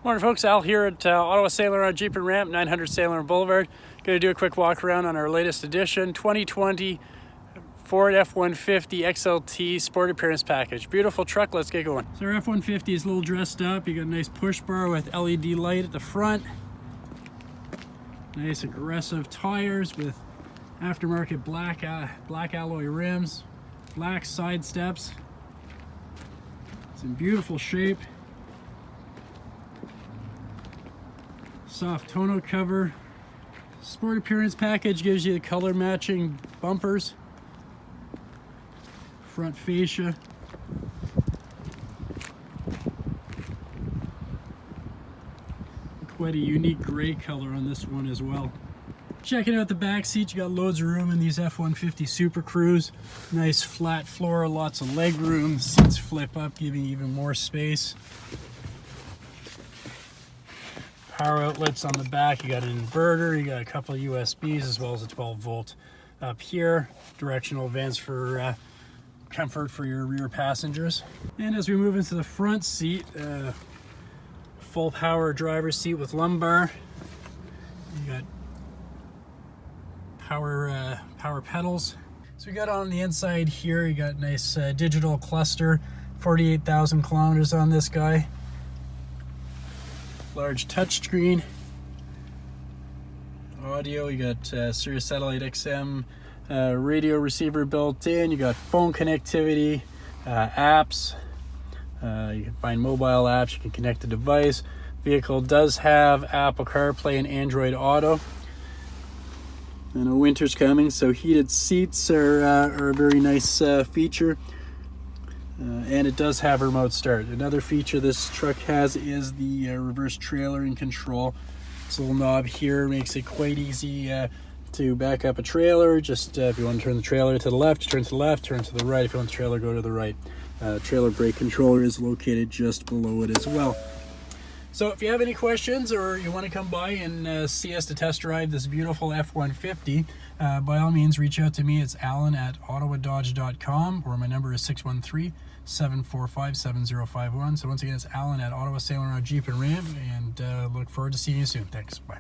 Morning folks, Al here at Ottawa St-Laurent Jeep and Ramp, 900 St-Laurent Boulevard. Going to do a quick walk around on our latest edition, 2020 Ford F-150 XLT Sport Appearance Package. Beautiful truck, let's get going. So our F-150 is a little dressed up. You got a nice push bar with LED light at the front. Nice aggressive tires with aftermarket black alloy rims, black side steps. It's in beautiful shape. Soft tonneau cover. Sport Appearance Package gives you the color matching bumpers, front fascia, quite a unique gray color on this one as well. Checking out the back seat, you got loads of room in these F-150 SuperCrews. Nice flat floor, lots of leg room. Seats flip up, giving you even more space. Power outlets on the back. You got an inverter, you got a couple of USBs as well as a 12 volt up here. Directional vents for comfort for your rear passengers. And as we move into the front seat, full power driver's seat with lumbar. You got power pedals. So we got on the inside here, you got nice digital cluster, 48,000 kilometers on this guy. Large touchscreen, audio, you got Sirius Satellite XM radio receiver built in, you got phone connectivity, apps, you can find mobile apps, you can connect the device. Vehicle does have Apple CarPlay and Android Auto. I know winter's coming, so heated seats are a very nice feature. And it does have remote start. Another feature this truck has is the reverse trailering control. This little knob here makes it quite easy to back up a trailer. Just if you want to turn the trailer to the left, you turn to the left, turn to the right. If you want the trailer, go to the right. Trailer brake controller is located just below it as well. So if you have any questions or you want to come by and see us to test drive this beautiful F-150, by all means reach out to me. It's Allan at ottawadodge.com, or my number is 613-745-7051. So once again, it's Allan at Ottawa St-Laurent Jeep and Ram, and look forward to seeing you soon. Thanks. Bye.